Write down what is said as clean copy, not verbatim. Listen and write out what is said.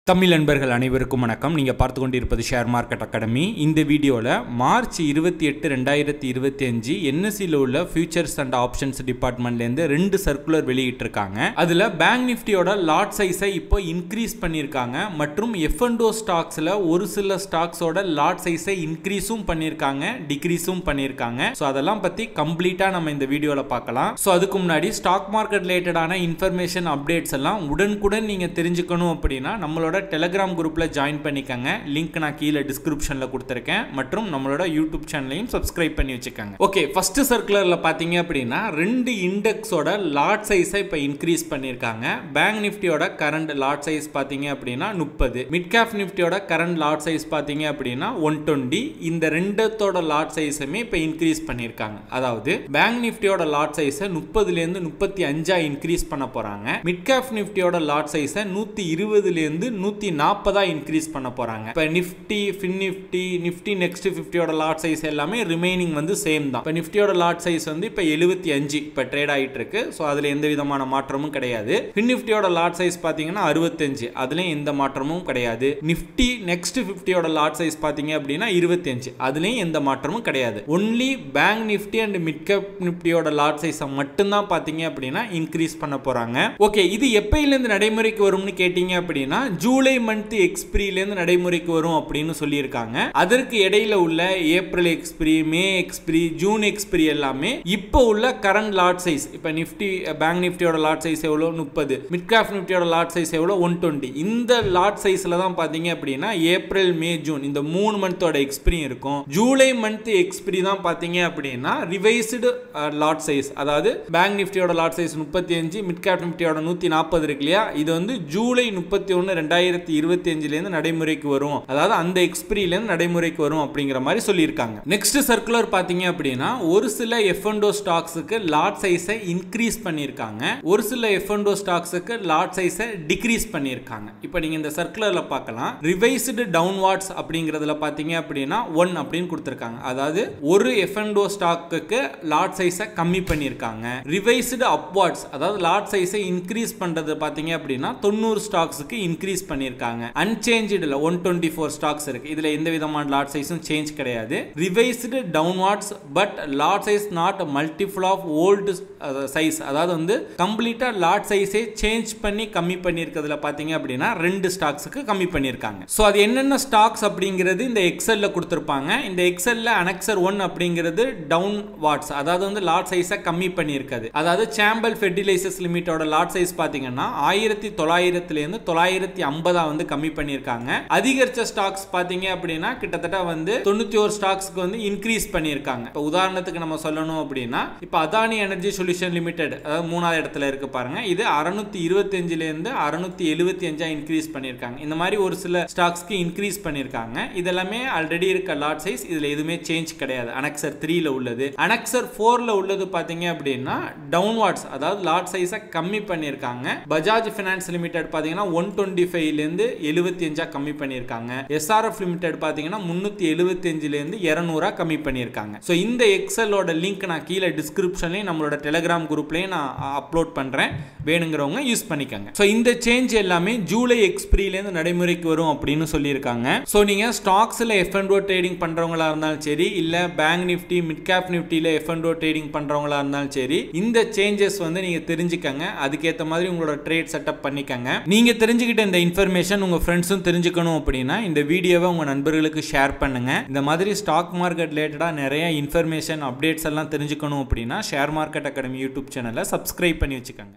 தமிழ் நண்பர்கள் அனைவருக்கும் வணக்கம். நீங்கள் பார்த்து கொண்டிருப்பது ஷேர் மார்க்கெட் அகாடமி. இந்த வீடியோவில் மார்ச் 28, 2025 என்எஸ்சியில் உள்ள ஃபியூச்சர்ஸ் அண்ட் ஆப்ஷன்ஸ் டிபார்ட்மெண்ட்லேருந்து 2 சர்க்குலர் வெளியிட்டிருக்காங்க. அதில் பேங்க் நிஃப்டியோட லாட் சைஸை இப்போ இன்க்ரீஸ் பண்ணியிருக்காங்க மற்றும் எஃப்என்டோ ஸ்டாக்ஸில் ஒரு சில ஸ்டாக்ஸோட லாட் சைஸை இன்க்ரீஸும் பண்ணியிருக்காங்க, டிக்ரீஸும் பண்ணியிருக்காங்க. ஸோ அதெல்லாம் பற்றி கம்ப்ளீட்டாக நம்ம இந்த வீடியோவில் பார்க்கலாம். ஸோ அதுக்கு முன்னாடி ஸ்டாக் மார்க்கெட் ரிலேட்டடான இன்ஃபர்மேஷன் அப்டேட்ஸ் எல்லாம் உடனுக்குடன் நீங்கள் தெரிஞ்சுக்கணும் அப்படின்னா நம்மளோட டெலிகிராம் குரூப்ல ஜாயின் பண்ணிக்கங்க. லிங்க் நான் கீழே டிஸ்கிரிப்ஷன்ல கொடுத்திருக்கேன் மற்றும் நம்மளோட யூடியூப் சேனலையும் சப்ஸ்கிரைப் பண்ணி வச்சுக்கோங்க. ஓகே, ஃபர்ஸ்ட் சர்க்குலர்ல பாத்தீங்க அப்படின்னா 2 இண்டெக்ஸோட லாட் சைஸை இப்போ இன்க்ரீஸ் பண்ணியிருக்காங்க. பேங்க் நிஃப்டியோட கரண்ட் லாட் சைஸ் பாத்தீங்க அப்படின்னா 30, மிட் கேப் நிஃப்டியோட கரண்ட் லாட் சைஸ் பாத்தீங்க அப்படின்னா 120. இந்த ரெண்டத்தோட லாட் சைஸுமே இப்போ இன்க்ரீஸ் பண்ணியிருக்காங்க. அதாவது பேங்க் நிஃப்டியோட லாட் சைஸை 30லேருந்து 35 இன்க்ரீஸ் பண்ண போறாங்க. மிட் கேப் நிஃப்டியோட லாட் சைஸை 120லேருந்து 140 இன்க்ரீஸ் பண்ண போறாங்க. இப்போ Nifty, fin Nifty, Nifty next 50யோட லாட் சைஸ் எல்லாமே ரிமைனிங் வந்து சேம் தான். இப்போ நிஃப்டியோட லாட் சைஸ் வந்து இப்போ 75 இப்போ ட்ரேட் ஆகிட்டு இருக்கு. ஸோ அதில் எந்த விதமான மாற்றமும் கிடையாது. ஃபின் நிஃப்டியோட லாட் சைஸ் பார்த்தீங்கன்னா 65, அதுலேயும் எந்த மாற்றமும் கிடையாது. நிஃப்டி நெக்ஸ்ட் 50யோட லாட் சைஸ் பார்த்தீங்க அப்படின்னா 25, அதுலேயும் எந்த மாற்றமும் கிடையாது. Only bank Nifty and mid cap நிஃப்டியோட லாட் சைஸை மட்டும்தான் பார்த்தீங்க அப்படின்னா இன்க்ரீஸ் பண்ண போறாங்க. ஓகே, இது எப்பயிலேருந்து நடைமுறைக்கு வரும்னு கேட்டீங்க அப்படின்னா ஜூலை மந்த் எக்ஸ்பிரியிலேருந்து நடைமுறைக்கு வரும் அப்படின்னு சொல்லியிருக்காங்க. அதற்கு இடையில உள்ள ஏப்ரல் எக்ஸ்பிரி, மே எக்ஸ்பிரி, ஜூன் எக்ஸ்பிரி எல்லாமே இப்போ உள்ள கரண்ட் லாட் சைஸ். இப்போ நிஃப்டி பேங்க் நிஃப்டியோட லாட் சைஸ் எவ்வளோ 30, மிட் கேப் நிஃப்டியோட லாட் சைஸ் எவ்வளோ 120. இந்த லாட் சைஸ்ல தான் பார்த்தீங்க அப்படின்னா ஏப்ரல், மே, ஜூன் இந்த 3 மந்தோட எக்ஸ்பிரி இருக்கும். ஜூலை மந்த் எக்ஸ்பிரி தான் பார்த்தீங்க அப்படின்னா ரிவைஸ்டு லாட் சைஸ். அதாவது பேங்க் நிஃப்டியோட லாட் சைஸ் 35, மிட் கேப் நிஃப்டியோட 140 இருக்கு இல்லையா, இது வந்து ஜூலை 31, 2025 நடைமுறைக்கு வரும். அதாவது அந்த எக்ஸ்பிரியிலேருந்து நடைமுறைக்கு வரும் அப்படிங்கிற மாதிரி சொல்லியிருக்காங்க. நெக்ஸ்ட் சர்க்குலர் பார்த்தீங்க அப்படின்னா ஒரு சில எஃப்என்டோ ஸ்டாக்ஸுக்கு லாட் சைஸை இன்க்ரீஸ் பண்ணியிருக்காங்க, ஒரு சில எஃப்என்டோ ஸ்டாக்ஸுக்கு லாட் சைஸை டிக்ரீஸ் பண்ணியிருக்காங்க. இப்போ நீங்க இந்த சர்க்குலர்ல பார்க்கலாம். ரிவைஸ்டு டவுன்வார்ட்ஸ் அப்படிங்கிறதுல பார்த்தீங்க அப்படின்னா 1 அப்படின்னு கொடுத்துருக்காங்க. அதாவது ஒரு எஃப்என்டோ ஸ்டாக்குக்கு லாட் சைஸை கம்மி பண்ணியிருக்காங்க. ரிவைஸ்டு அப்வார்ட்ஸ் அதாவது லாட் சைஸை இன்க்ரீஸ் பண்றது பார்த்தீங்க அப்படின்னா 90 ஸ்டாக்ஸுக்கு இன்க்ரீஸ் பண்ணியிருக்காங்க. அன்சேஞ்சுல 124 ஸ்டாக்ஸ் இருக்கு. இதுல எந்த விதமான லாட் சைஸும் சேஞ்ச் கிடையாது. Revised downwards but lot size not multiple of old size. அதாவது வந்து கம்ப்ளீட்டா லாட் சைஸை சேஞ்ச் பண்ணி கம்மி பண்ணியிருக்கிறதுல பாத்தீங்க அப்படின்னா 2 ஸ்டாக்ஸுக்கு கம்மி பண்ணியிருக்காங்க. ஸோ அது என்னென்ன ஸ்டாக்ஸ் அப்படிங்கிறது இந்த எக்ஸல்ல கொடுத்துருப்பாங்க. இந்த எக்ஸல்ல அனெக்சர் 1 அப்படிங்கிறது டவுன்வார்ட்ஸ், அதாவது வந்து லாட் சைஸை கம்மி பண்ணியிருக்காது. அதாவது சாம்பல் ஃபெர்டிலைசர்ஸ் லிமிட்டோட லாட் சைஸ் பாத்தீங்கன்னா 1900லேருந்து 950 வந்து கம்மி பண்ணியிருக்காங்க. அதிகரிச்ச ஸ்டாக்ஸ் பாத்தீங்க அப்படின்னா கிட்டத்தட்ட வந்து 91 ஸ்டாக்ஸ்க்கு வந்து இன்க்ரீஸ் பண்ணியிருக்காங்க. இப்போ உதாரணத்துக்கு நம்ம சொல்லணும் அப்படின்னா இப்போ அதானி எனர்ஜி சொல்யூஷன் லிமிடெட், அதாவது 3வது இடத்துல இருக்கு பாருங்க, இது 625லேருந்து 675 இன்க்ரீஸ் பண்ணியிருக்காங்க. இந்த மாதிரி ஒரு சில ஸ்டாக்ஸ்க்கு இன்க்ரீஸ் பண்ணியிருக்காங்க. இதெல்லாமே ஆல்ரெடி இருக்க லாட் சைஸ், இதுல எதுவுமே சேஞ்ச் கிடையாது. அனெக்சர் 3ல உள்ளது. அனெக்சர் 4ல உள்ளது பாத்தீங்க அப்படின்னா டவுன்வார்ட்ஸ், அதாவது லாட் சைஸை கம்மி பண்ணியிருக்காங்க. பஜாஜ் ஃபைனான்ஸ் லிமிடெட் பாத்தீங்கன்னா 125லேருந்து 75 கம்மி பண்ணியிருக்காங்க. எஸ்ஆர்எஃப் லிமிடெட் பாத்தீங்கன்னா 375லேருந்து 200 கம்மி பண்ணியிருக்காங்க. ஸோ இந்த எக்ஸலோட லிங்க் நான் கீழே டிஸ்கிரிப்ஷன்லையும் நம்மளோட டெலிகிராம் குரூப்லையும் நான் அப்லோட் பண்றேன், வேணுங்கிறவங்க யூஸ் பண்ணிக்கோங்க. ஸோ இந்த சேஞ்ச் எல்லாமே ஜூலை எக்ஸ்பிரியிலேருந்து நடைமுறைக்கு வரும் அப்படின்னு சொல்லியிருக்காங்க. ஸோ நீங்க ஸ்டாக்ஸ்ல எஃப்என்டோ ட்ரேடிங் பண்றவங்களா இருந்தாலும் சரி, இல்ல bank Nifty, mid cap நிஃப்டியில எஃப்என்டோ trading பண்றவங்களா இருந்தாலும் சரி, இந்த சேஞ்சஸ் வந்து நீங்க தெரிஞ்சுக்கங்க. அதுக்கேற்ற மாதிரி உங்களோட ட்ரேட் செட்டப் பண்ணிக்கங்க. நீங்க தெரிஞ்சுக்கிட்ட இந்த இன்ஃபர்மேஷன் உங்க ஃப்ரெண்ட்ஸும் தெரிஞ்சுக்கணும் அப்படின்னா இந்த வீடியோவை உங்க நண்பர்களுக்கு ஷேர் பண்ணுங்க. இந்த மாதிரி ஸ்டாக் மார்க்கெட் ரிலேட்டடா நிறைய இன்ஃபர்மேஷன் அப்டேட்ஸ் எல்லாம் தெரிஞ்சுக்கணும் அப்படின்னா ஷேர் மார்க்கெட் அகாடமி யூடியூப் சேனலை சப்ஸ்கிரைப் பண்ணி வச்சுக்கோங்க.